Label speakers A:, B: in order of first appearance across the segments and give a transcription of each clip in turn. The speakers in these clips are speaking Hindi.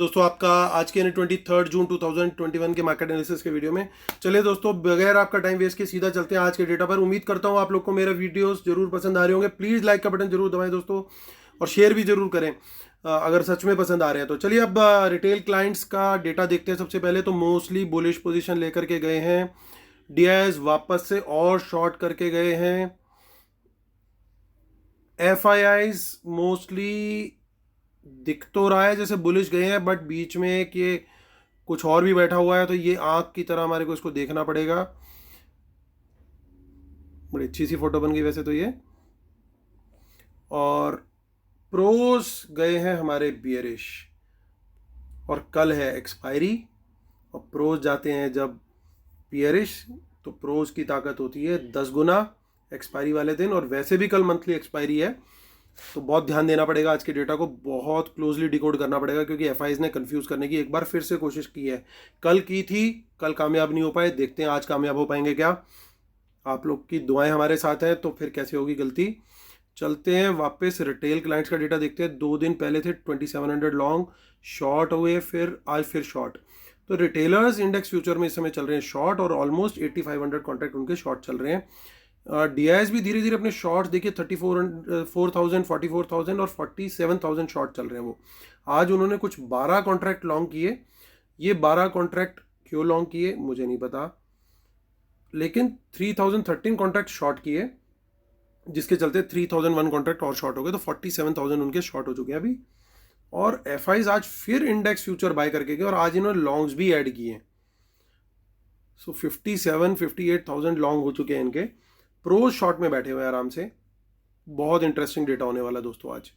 A: दोस्तों आपका आज के 23 जून 2021 के मार्केट एनालिसिस के वीडियो में। चलिए दोस्तों, बगैर आपका टाइम वेस्ट के सीधा चलते हैं आज के डेटा पर। उम्मीद करता हूं आप लोग को मेरे वीडियोस जरूर पसंद आ रहे होंगे। प्लीज़ लाइक का बटन जरूर दबाएं दोस्तों, और शेयर भी जरूर करें अगर सच में पसंद आ रहे हैं तो। चलिए अब रिटेल क्लाइंट्स का डेटा देखते हैं। सबसे पहले तो मोस्टली बुलिश पोजिशन लेकर के गए हैं। डीआईएस वापस से और शॉर्ट करके गए हैं। एफआईआईज मोस्टली दिख तो रहा है जैसे बुलिश गए हैं, बट बीच में कि कुछ और भी बैठा हुआ है, तो ये आंख की तरह हमारे को इसको देखना पड़ेगा। बड़ी अच्छी सी फोटो बन गई वैसे तो ये। और प्रोज गए हैं हमारे बियरिश, और कल है एक्सपायरी, और प्रोज जाते हैं जब बियरिश, तो प्रोज की ताकत होती है 10 गुना एक्सपायरी वाले दिन। और वैसे भी कल मंथली एक्सपायरी है, तो बहुत ध्यान देना पड़ेगा। आज के डेटा को बहुत क्लोजली डिकोड करना पड़ेगा, क्योंकि एफआईज ने कंफ्यूज करने की एक बार फिर से कोशिश की है। कल की थी, कल कामयाब नहीं हो पाए। देखते हैं आज कामयाब हो पाएंगे क्या। आप लोग की दुआएं हमारे साथ हैं, तो फिर कैसे होगी गलती। चलते हैं वापस रिटेल क्लाइंट्स का डेटा देखते हैं। 2 दिन पहले थे 2700 लॉन्ग, शॉर्ट हुए, फिर आज फिर शॉर्ट। तो रिटेलर्स इंडेक्स फ्यूचर में इस समय चल रहे हैं शॉर्ट, और ऑलमोस्ट 8500 कॉन्ट्रैक्ट उनके शॉर्ट चल रहे हैं। डीआईएस भी धीरे धीरे अपने शॉर्ट्स देखिए 34,000, 44,000 और 47,000 शॉर्ट चल रहे हैं वो। आज उन्होंने कुछ 12 कॉन्ट्रैक्ट लॉन्ग किए। ये 12 कॉन्ट्रैक्ट क्यों लॉन्ग किए मुझे नहीं पता, लेकिन 3013 कॉन्ट्रैक्ट शॉर्ट किए, जिसके चलते 3001 कॉन्ट्रैक्ट और शॉर्ट हो गए, तो 47,000 उनके शॉर्ट हो चुके हैं अभी। और एफआईज आज फिर इंडेक्स फ्यूचर बाय करके गए, और आज इन्होंने लॉन्ग्स भी ऐड किए। सो 58,000 लॉन्ग हो चुके हैं इनके। प्रोज शॉर्ट में बैठे हुए हैं आराम से। बहुत इंटरेस्टिंग डेटा होने वाला दोस्तों आज,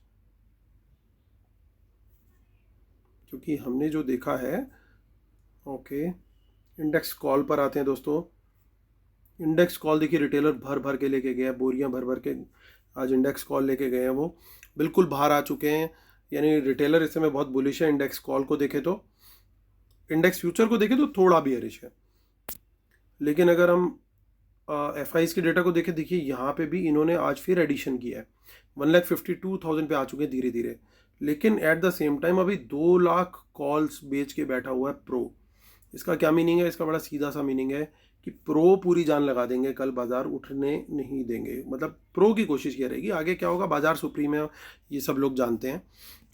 A: क्योंकि हमने जो देखा है। ओके, इंडेक्स कॉल पर आते हैं दोस्तों। इंडेक्स कॉल देखिए, रिटेलर भर भर के लेके गए हैं, बोरियां भर भर के आज इंडेक्स कॉल लेके गए हैं। वो बिल्कुल बाहर आ चुके हैं, यानी रिटेलर इस समय बहुत बुलिश है। इंडेक्स कॉल को देखे तो, इंडेक्स फ्यूचर को देखे तो थोड़ा बियरिश है। लेकिन अगर हम एफ आई के डेटा को देखें, देखिए यहाँ पे भी इन्होंने आज फिर एडिशन किया है। 1,52,000 पे आ चुके हैं धीरे धीरे। लेकिन एट द सेम टाइम अभी 2 लाख कॉल्स बेच के बैठा हुआ है प्रो। इसका क्या मीनिंग है? इसका बड़ा सीधा सा मीनिंग है कि प्रो पूरी जान लगा देंगे, कल बाजार उठने नहीं देंगे। मतलब प्रो की कोशिश की रहेगी। आगे क्या होगा, बाजार सुप्रीम है, ये सब लोग जानते हैं।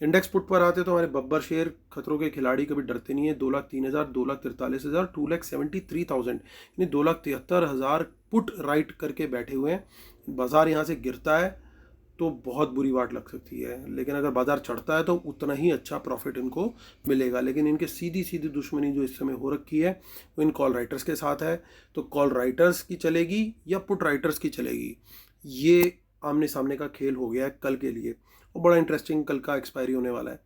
A: इंडेक्स पुट पर आते तो हमारे बब्बर शेयर खतरों के खिलाड़ी कभी डरते नहीं है। 2,03,000, 2,43,000, 2,73,000, यानी 2,73,000 पुट राइट करके बैठे हुए हैं। बाजार यहाँ से गिरता है तो बहुत बुरी वाट लग सकती है, लेकिन अगर बाजार चढ़ता है तो उतना ही अच्छा प्रॉफिट इनको मिलेगा। लेकिन इनके सीधी सीधी दुश्मनी जो इस समय हो रखी है वो इन कॉल राइटर्स के साथ है। तो कॉल राइटर्स की चलेगी या पुट राइटर्स की चलेगी, ये आमने सामने का खेल हो गया है कल के लिए। और बड़ा इंटरेस्टिंग कल का एक्सपायरी होने वाला है।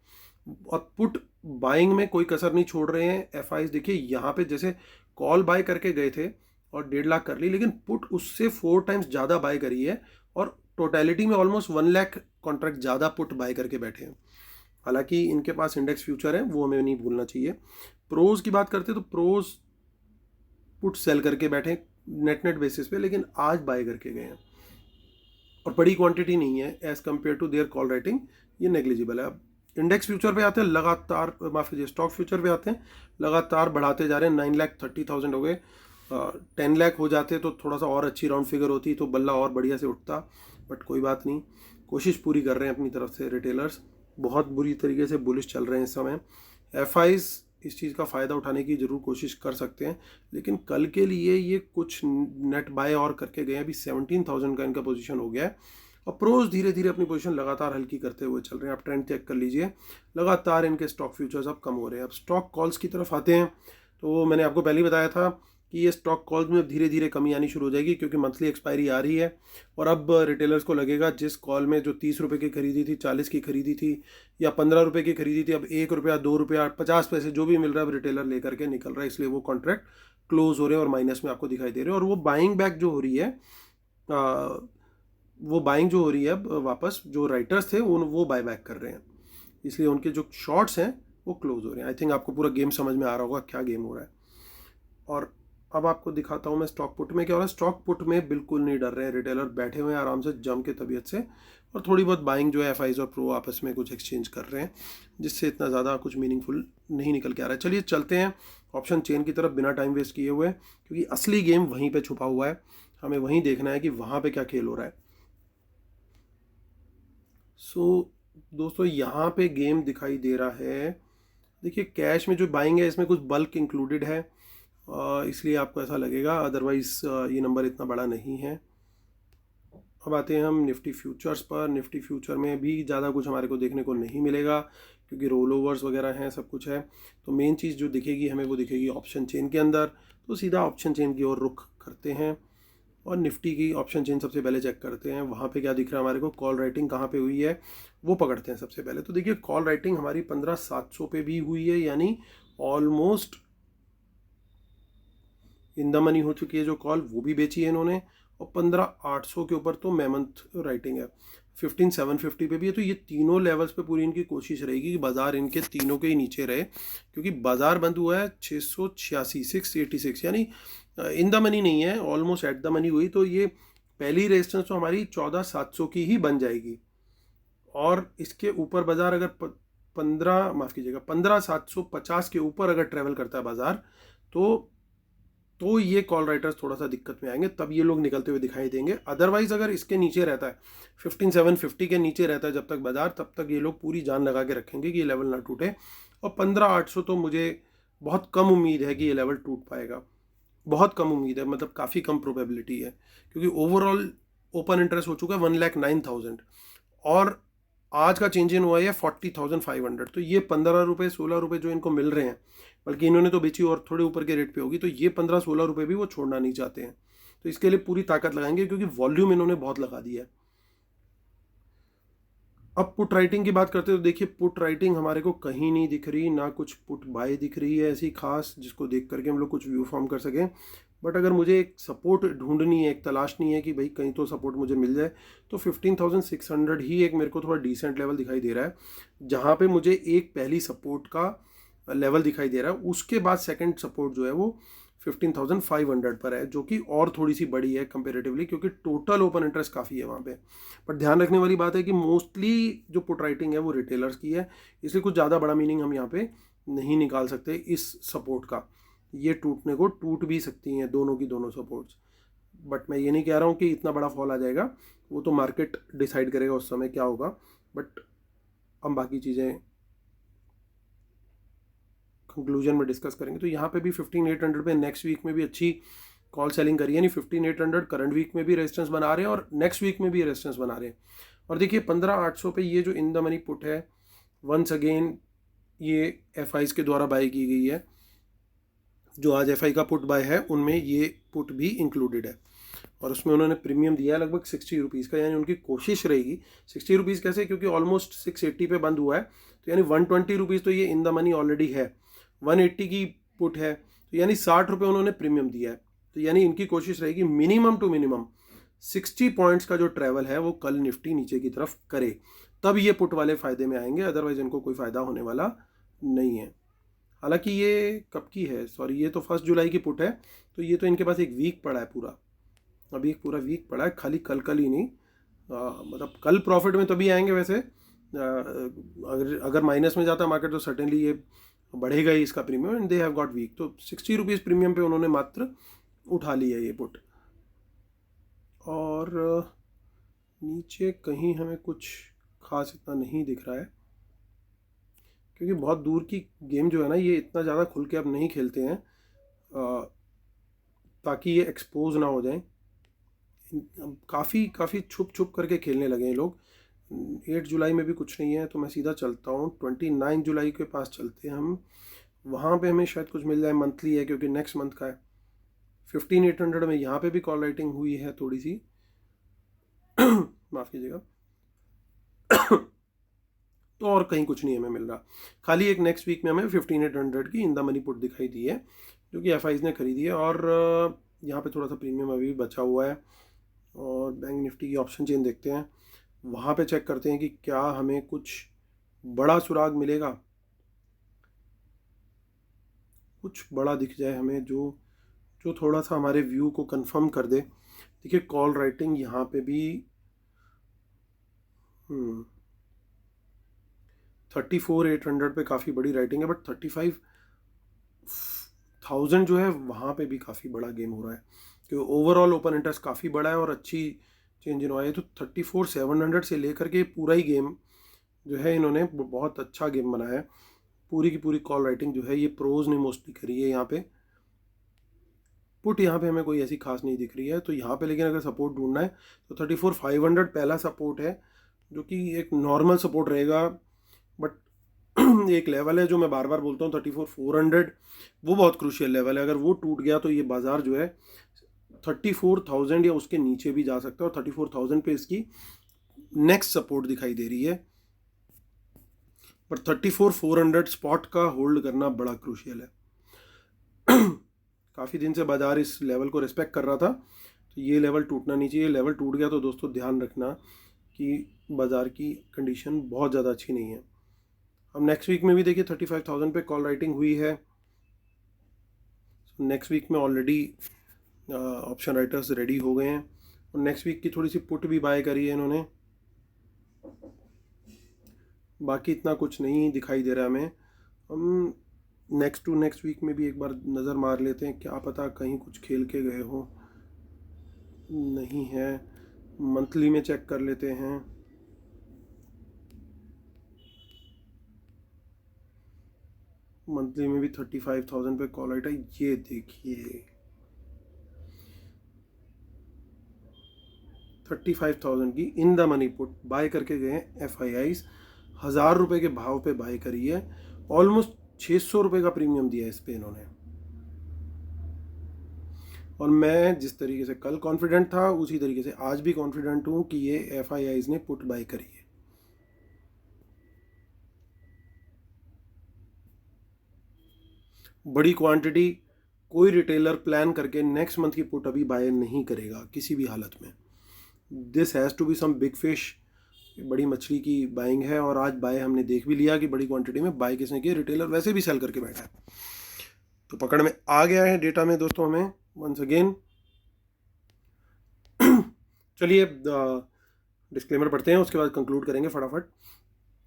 A: और पुट बाइंग में कोई कसर नहीं छोड़ रहे हैं एफ आई। देखिए यहाँ पे जैसे कॉल बाय करके गए थे और 1.5 लाख कर ली, लेकिन पुट उससे 4 टाइम्स ज़्यादा बाय करी है, और टोटलिटी में ऑलमोस्ट 1 लाख कॉन्ट्रैक्ट ज़्यादा पुट बाय करके बैठे हैं। हालांकि इनके पास इंडेक्स फ्यूचर है, वो हमें नहीं भूलना चाहिए। प्रोज की बात करते तो प्रोज पुट सेल करके बैठे नेट नेट बेसिस पे, लेकिन आज बाय करके गए हैं, और बड़ी क्वांटिटी नहीं है as compare to their call writing. ये नेग्लिजिबल है। अब इंडेक्स फ्यूचर पे आते हैं, लगातार माफ कीजिए स्टॉक फ्यूचर पे आते हैं, लगातार बढ़ाते जा रहे हैं। 9,30,000 हो गए। 10 लाख हो जाते तो थोड़ा सा और अच्छी राउंड फिगर होती, तो बल्ला और बढ़िया से उठता, बट कोई बात नहीं। कोशिश पूरी कर रहे हैं अपनी तरफ से रिटेलर्स। बहुत बुरी तरीके से बुलिश चल रहे हैं इस समय। एफ आईज इस चीज़ का फ़ायदा उठाने की ज़रूर कोशिश कर सकते हैं, लेकिन कल के लिए ये कुछ नेट बाय और करके गए हैं। अभी 17,000 का इनका पोजीशन हो गया है, और प्रोज धीरे धीरे अपनी पोजीशन लगातार हल्की करते हुए चल रहे हैं। आप ट्रेंड चेक कर लीजिए, लगातार इनके स्टॉक फ्यूचर्स अब कम हो रहे हैं। अब स्टॉक कॉल्स की तरफ आते हैं, तो मैंने आपको पहले ही बताया था कि ये स्टॉक कॉल्स में धीरे धीरे कमी आनी शुरू हो जाएगी, क्योंकि मंथली एक्सपायरी आ रही है। और अब रिटेलर्स को लगेगा जिस कॉल में जो 30 रुपये की खरीदी थी, 40 की खरीदी थी, या 15 रुपये की खरीदी थी, अब 1 रुपया, 2 रुपया, 50 पैसे जो भी मिल रहा है अब रिटेलर लेकर के निकल रहा है। इसलिए वो कॉन्ट्रैक्ट क्लोज हो रहे हैं और माइनस में आपको दिखाई दे रहे हैं। और वो बाइंग बैक जो हो रही है, वो बाइंग जो हो रही है अब वापस, जो राइटर्स थे वो बाय बैक कर रहे हैं, इसलिए उनके जो शॉर्ट्स हैं वो क्लोज हो रहे हैं। आई थिंक आपको पूरा गेम समझ में आ रहा होगा क्या गेम हो रहा है। और अब आपको दिखाता हूँ मैं स्टॉक पुट में क्या हो रहा है। स्टॉक पुट में बिल्कुल नहीं डर रहे हैं, रिटेलर बैठे हुए हैं आराम से जम के तबीयत से, और थोड़ी बहुत बाइंग जो है एफआईज और प्रो आपस में कुछ एक्सचेंज कर रहे हैं, जिससे इतना ज़्यादा कुछ मीनिंगफुल नहीं निकल के आ रहा है। चलिए चलते हैं ऑप्शन चेन की तरफ बिना टाइम वेस्ट किए हुए, क्योंकि असली गेम वहीं पर छुपा हुआ है, हमें वहीं देखना है कि वहाँ पर क्या खेल हो रहा है। सो दोस्तों यहाँ पे गेम दिखाई दे रहा है, देखिए कैश में जो बाइंग है इसमें कुछ बल्क इंक्लूडेड है, इसलिए आपको ऐसा लगेगा, अदरवाइज ये नंबर इतना बड़ा नहीं है। अब आते हैं हम निफ्टी फ्यूचर्स पर। निफ्टी फ्यूचर में भी ज़्यादा कुछ हमारे को देखने को नहीं मिलेगा, क्योंकि रोल ओवर्स वगैरह हैं, सब कुछ है। तो मेन चीज़ जो दिखेगी हमें वो दिखेगी ऑप्शन चेन के अंदर, तो सीधा ऑप्शन चेन की ओर रुख करते हैं और निफ्टी की ऑप्शन चेन सबसे पहले चेक करते हैं। वहाँ पे क्या दिख रहा है हमारे को, कॉल राइटिंग कहाँ पे हुई है वो पकड़ते हैं सबसे पहले। तो देखिए कॉल राइटिंग हमारी 15,700 पे भी हुई है, यानी ऑलमोस्ट इन द मनी हो चुकी है जो कॉल, वो भी बेची है इन्होंने। और 15,800 के ऊपर तो मेमंथ राइटिंग है, 15,750 पे भी है। तो ये तीनों लेवल्स पे पूरी इनकी कोशिश रहेगी कि बाजार इनके तीनों के ही नीचे रहे, क्योंकि बाजार बंद हुआ है 686 686, यानी इन द मनी नहीं है, ऑलमोस्ट एट द मनी हुई। तो ये पहली रेजिस्टेंस तो हमारी 14,700 की ही बन जाएगी, और इसके ऊपर बाजार अगर 15,750 के ऊपर अगर ट्रेवल करता है बाजार, तो ये कॉल राइटर्स थोड़ा सा दिक्कत में आएंगे, तब ये लोग निकलते हुए दिखाई देंगे। अदरवाइज अगर इसके नीचे रहता है, 15,750 के नीचे रहता है जब तक बाजार, तब तक ये लोग पूरी जान लगा के रखेंगे कि ये लेवल ना टूटे। और 15,800 तो मुझे बहुत कम उम्मीद है कि ये लेवल टूट पाएगा, बहुत कम उम्मीद है, मतलब काफ़ी कम प्रोबेबिलिटी है, क्योंकि ओवरऑल ओपन इंटरेस्ट हो चुका है 1,09,000, और आज का चेंज इन हुआ है 40,500। तो ये 15 रुपये 16 रुपये जो इनको मिल रहे हैं, बल्कि इन्होंने तो बेची और थोड़े ऊपर के रेट पे होगी, तो ये 15-16 रुपये भी वो छोड़ना नहीं चाहते हैं। तो इसके लिए पूरी ताकत लगाएंगे, क्योंकि वॉल्यूम इन्होंने बहुत लगा दिया है। अब पुट राइटिंग की बात करते हैं, तो देखिए पुट राइटिंग हमारे को कहीं नहीं दिख रही, ना कुछ पुट बाय दिख रही है ऐसी खास जिसको देख करके हम लोग कुछ व्यू फॉर्म कर सकें। बट अगर मुझे एक सपोर्ट ढूंढनी है, एक तलाशनी है कि भाई कहीं तो सपोर्ट मुझे मिल जाए, तो 15,600 ही एक मेरे को थोड़ा डिसेंट लेवल दिखाई दे रहा है, जहाँ पे मुझे एक पहली सपोर्ट का लेवल दिखाई दे रहा है। उसके बाद सेकंड सपोर्ट जो है वो 15,500 पर है, जो कि और थोड़ी सी बड़ी है कंपेरेटिवली, क्योंकि टोटल ओपन इंटरेस्ट काफ़ी है वहाँ पे। पर ध्यान रखने वाली बात है कि मोस्टली जो पुट राइटिंग है वो रिटेलर्स की है, इसलिए कुछ ज़्यादा बड़ा मीनिंग हम यहाँ पे नहीं निकाल सकते इस सपोर्ट का। ये टूटने को टूट भी सकती हैं दोनों की दोनों सपोर्ट्स, बट मैं ये नहीं कह रहा हूँ कि इतना बड़ा फॉल आ जाएगा, वो तो मार्केट डिसाइड करेगा उस समय क्या होगा। बट हम बाकी चीज़ें कंक्लूजन में डिस्कस करेंगे। तो यहाँ पे भी 15,800 पे नेक्स्ट वीक में भी अच्छी कॉल सेलिंग करी है, यानी 15,800 करंट वीक में भी रेजिस्टेंस बना रहे हैं और नेक्स्ट वीक में भी रेजिस्टेंस बना रहे हैं। और देखिए 15,800 पे ये जो इन द मनी पुट है, वंस अगेन ये एफआईज के द्वारा बाय की गई है, जो आज एफआई का पुट बाय है उनमें ये पुट भी इंक्लूडेड है, और उसमें उन्होंने प्रीमियम दिया है लगभग 60 रुपीज़ का, यानी उनकी कोशिश रहेगी 60 रुपीज़ कैसे, क्योंकि ऑलमोस्ट 680 पे बंद हुआ है, तो यानी 120 रुपीज़ तो ये इन द मनी ऑलरेडी है, 180 की पुट है, तो यानी 60 रुपये उन्होंने प्रीमियम दिया है। तो यानी इनकी कोशिश रहेगी मिनिमम टू मिनिमम 60 पॉइंट्स का जो ट्रैवल है वो कल निफ्टी नीचे की तरफ करे, तब ये पुट वाले फ़ायदे में आएंगे, अदरवाइज इनको कोई फ़ायदा होने वाला नहीं है। हालांकि ये कब की है, सॉरी ये तो 1 जुलाई की पुट है, तो ये तो इनके पास एक वीक पड़ा है पूरा, अभी एक पूरा वीक पड़ा है, खाली कल ही नहीं, मतलब कल प्रॉफिट में तभी आएंगे वैसे, अगर माइनस में जाता है मार्केट तो सर्टेनली ये बढ़ेगा ही इसका premium, and they have got weak. तो 60 रुपीज़ प्रीमियम पे उन्होंने मात्र उठा लिया ये पुट। और नीचे कहीं हमें कुछ खास इतना नहीं दिख रहा है, क्योंकि बहुत दूर की गेम जो है ना, ये इतना ज़्यादा खुल के अब नहीं खेलते हैं, ताकि ये एक्सपोज ना हो जाए। काफ़ी छुप करके खेलने लगे हैं लोग। 8 जुलाई में भी कुछ नहीं है, तो मैं सीधा चलता हूँ 29 जुलाई के पास चलते हैं हम, वहाँ पे हमें शायद कुछ मिल जाए। मंथली है क्योंकि नेक्स्ट मंथ का है। 15,800 में यहाँ पे भी कॉल राइटिंग हुई है थोड़ी सी माफ़ कीजिएगा तो और कहीं कुछ नहीं हमें मिल रहा, खाली एक नेक्स्ट वीक में हमें 15,800 की इन द मनी पुट दिखाई दी है, जो कि एफआईज ने खरीदी है, और यहाँ पे थोड़ा सा प्रीमियम अभी भी बचा हुआ है। और बैंक निफ्टी की ऑप्शन चेन देखते हैं, वहाँ पे चेक करते हैं कि क्या हमें कुछ बड़ा सुराग मिलेगा, कुछ बड़ा दिख जाए हमें जो जो थोड़ा सा हमारे व्यू को कंफर्म कर दे। देखिए कॉल राइटिंग यहाँ पे भी 34,800 पे काफ़ी बड़ी राइटिंग है, बट 35,000 जो है वहाँ पे भी काफ़ी बड़ा गेम हो रहा है, क्योंकि ओवरऑल ओपन इंटरेस्ट काफ़ी बड़ा है और अच्छी चेंज इन हुआ है। तो 34,700 से लेकर के पूरा ही गेम जो है इन्होंने बहुत अच्छा गेम बनाया है। पूरी की पूरी कॉल राइटिंग जो है ये प्रोज ने मोस्टली करी है। यहाँ पे पुट यहाँ पे हमें कोई ऐसी खास नहीं दिख रही है। तो यहाँ पे लेकिन अगर सपोर्ट ढूंढना है तो 34,500 पहला सपोर्ट है, जो कि एक नॉर्मल सपोर्ट रहेगा। बट एक लेवल है जो मैं बार बार बोलता हूँ 34,400, वो बहुत क्रूशियल लेवल है। अगर वो टूट गया तो ये बाजार जो है 34,000 या उसके नीचे भी जा सकता है, और 34,000 पे इसकी नेक्स्ट सपोर्ट दिखाई दे रही है। पर 34,400 स्पॉट का होल्ड करना बड़ा क्रूशियल है। काफ़ी दिन से बाजार इस लेवल को रिस्पेक्ट कर रहा था, तो ये लेवल टूटना नहीं चाहिए। लेवल टूट गया तो दोस्तों ध्यान रखना कि बाजार की कंडीशन बहुत ज़्यादा अच्छी नहीं है। अब नेक्स्ट वीक में भी देखिए 35,000 पे कॉल राइटिंग हुई है। नेक्स्ट वीक में ऑलरेडी ऑप्शन राइटर्स रेडी हो गए हैं, और नेक्स्ट वीक की थोड़ी सी पुट भी बाय करी है इन्होंने। बाकी इतना कुछ नहीं दिखाई दे रहा हमें। हम नेक्स्ट वीक में भी एक बार नज़र मार लेते हैं, क्या पता कहीं कुछ खेल के गए हो। नहीं है। मंथली में चेक कर लेते हैं। मंथली में भी 35,000 पे कॉल राइट है। ये देखिए 35,000 की in the money put buy करके गए हैं। FIIs 1,000 रुपये के भाव पे बाय करी है। ऑलमोस्ट 600 रुपये का प्रीमियम दिया है इस पे इन्होंने। और मैं जिस तरीके से कल कॉन्फिडेंट था उसी तरीके से आज भी कॉन्फिडेंट हूँ कि ये FIIs ने पुट बाय करी है। बड़ी क्वांटिटी कोई रिटेलर प्लान करके नेक्स्ट मंथ की पुट अभी बाय नहीं करेगा किसी भी हालत में। This has to be some big fish, बड़ी मछली की बाइंग है। और आज बाय हमने देख भी लिया कि बड़ी क्वांटिटी में बाय किसने किया। रिटेलर वैसे भी सेल करके बैठा है, तो पकड़ में आ गया है डेटा में दोस्तों हमें वंस अगेन। चलिए डिस्क्लेमर पढ़ते हैं, उसके बाद कंक्लूड करेंगे फटाफट।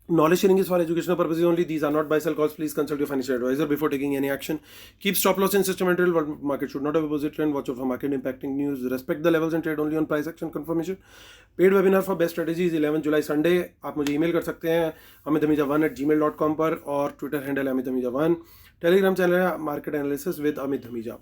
A: Knowledge sharing is for educational purposes only. These are not buy sell calls. Please consult your financial advisor before taking any action. Keep stop loss in system and trail. Market should not have opposite trend. Watch out for market impacting news. Respect the levels and trade only on price action confirmation. Paid webinar for best strategies 11 July Sunday. आप मुझे ईमेल कर सकते हैं amithamija1@gmail.com पर, और ट्विटर हैंडल है amithamija1। टेलीग्राम चैनल है market analysis with Amit Dhamija.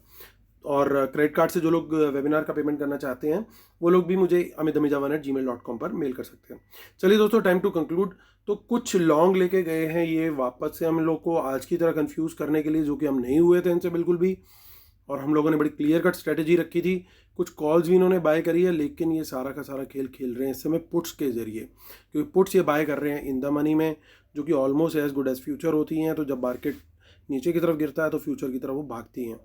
A: और क्रेडिट कार्ड से जो लोग वेबिनार का पेमेंट करना चाहते हैं वो लोग भी मुझे amithamija1@gmail.com पर मेल कर सकते हैं। चलिए दोस्तों टाइम टू कंक्लूड। तो कुछ लॉन्ग लेके गए हैं ये वापस से हम लोग को आज की तरह कंफ्यूज करने के लिए, जो कि हम नहीं हुए थे इनसे बिल्कुल भी। और हम लोगों ने बड़ी क्लियर कट स्ट्रेटेजी रखी थी। कुछ कॉल्स भी इन्होंने बाय करी है, लेकिन ये सारा का सारा खेल खेल रहे हैं इस समय पुट्स के जरिए, क्योंकि पुट्स ये बाय कर रहे हैं इन द मनी में, जो कि almost as good as future होती हैं। तो जब मार्केट नीचे की तरफ गिरता है तो फ्यूचर की तरफ वो भागती हैं।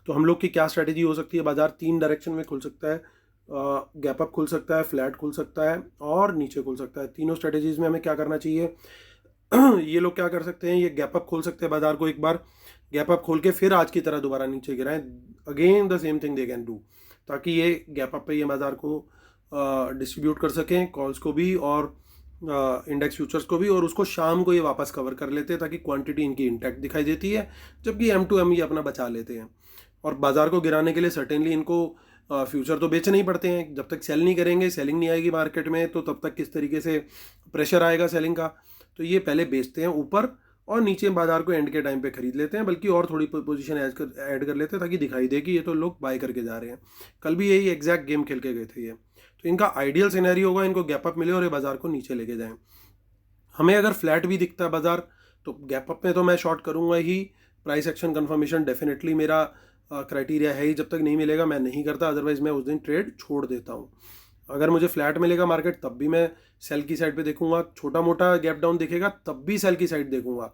A: तो हम लोग की क्या स्ट्रेटेजी हो सकती है? बाजार 3 डायरेक्शन में खुल सकता है। गैप अप खुल सकता है, फ्लैट खुल सकता है, और नीचे खुल सकता है। तीनों स्ट्रेटेजीज में हमें क्या करना चाहिए? ये लोग क्या कर सकते हैं, ये गैप अप खोल सकते हैं बाजार को, एक बार गैप अप खोल के फिर आज की तरह दोबारा नीचे गिराएं। Again the same thing they can do, ताकि ये गैप अप पे ये बाजार को डिस्ट्रीब्यूट कर सकें, कॉल्स को भी और इंडेक्स फ्यूचर्स को भी, और उसको शाम को ये वापस कवर कर लेते हैं, ताकि क्वांटिटी इनकी इंटैक्ट दिखाई देती है, जबकि M2M ये अपना बचा लेते हैं। और बाजार को गिराने के लिए सर्टेनली इनको फ्यूचर तो बेचने ही पड़ते हैं। जब तक सेल नहीं करेंगे, सेलिंग नहीं आएगी मार्केट में, तो तब तक किस तरीके से प्रेशर आएगा सेलिंग का। तो ये पहले बेचते हैं ऊपर, और नीचे बाजार को एंड के टाइम पे खरीद लेते हैं, बल्कि और थोड़ी पोजीशन ऐड कर लेते हैं, ताकि दिखाई दे कि ये तो लोग बाय करके जा रहे हैं। कल भी यही एग्जैक्ट गेम खेल के गए थे ये। तो इनका आइडियल सिनेरियो होगा इनको गैप अप मिले और ये बाजार को नीचे लेके जाएं। हमें अगर फ्लैट भी दिखता है बाजार, तो गैप अप में तो मैं शॉर्ट करूँगा ही। प्राइस एक्शन कन्फर्मेशन डेफिनेटली मेरा क्राइटेरिया है ही, जब तक नहीं मिलेगा मैं नहीं करता, अदरवाइज मैं उस दिन ट्रेड छोड़ देता हूँ। अगर मुझे फ्लैट मिलेगा मार्केट, तब भी मैं सेल की साइड पे देखूंगा। छोटा मोटा गैप डाउन दिखेगा तब भी सेल की साइड देखूंगा।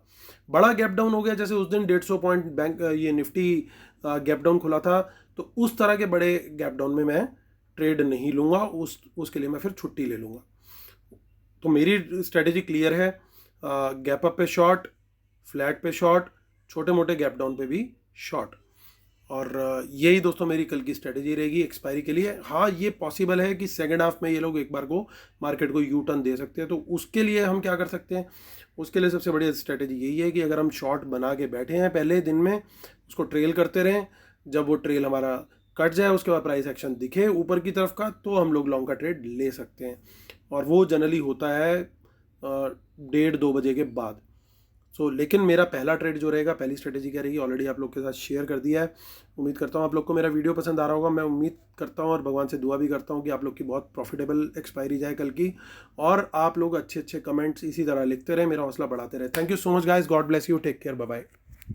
A: बड़ा गैप डाउन हो गया, जैसे उस दिन 150 पॉइंट बैंक ये निफ्टी गैप डाउन खुला था, तो उस तरह के बड़े गैप डाउन में मैं ट्रेड नहीं लूँगा, उसके लिए मैं फिर छुट्टी ले लूँगा। तो मेरी स्ट्रेटेजी क्लियर है, गैप अप पे शॉर्ट, फ्लैट पे शॉर्ट, छोटे मोटे गैप डाउन पे भी शॉर्ट। और यही दोस्तों मेरी कल की स्ट्रेटेजी रहेगी एक्सपायरी के लिए। हाँ, ये पॉसिबल है कि सेकेंड हाफ में ये लोग एक बार को मार्केट को यू टर्न दे सकते हैं, तो उसके लिए हम क्या कर सकते हैं? उसके लिए सबसे बढ़िया स्ट्रेटेजी यही है कि अगर हम शॉर्ट बना के बैठे हैं पहले दिन में, उसको ट्रेल करते रहें। जब वो ट्रेल हमारा कट जाए, उसके बाद प्राइस एक्शन दिखे ऊपर की तरफ का, तो हम लोग लॉन्ग का ट्रेड ले सकते हैं, और वो जनरली होता है 1:30-2 बजे के बाद। लेकिन मेरा पहला ट्रेड जो रहेगा, पहली स्ट्रेटेजी क्या रहेगी, ऑलरेडी आप लोग के साथ शेयर कर दिया है। उम्मीद करता हूँ आप लोग को मेरा वीडियो पसंद आ रहा होगा। मैं उम्मीद करता हूँ और भगवान से दुआ भी करता हूँ कि आप लोग की बहुत प्रॉफिटेबल एक्सपायरी जाए कल की, और आप लोग अच्छे अच्छे कमेंट्स इसी तरह लिखते रहे, मेरा हौसला बढ़ाते रहे। Thank you so much guys, God bless you, take care, bye bye.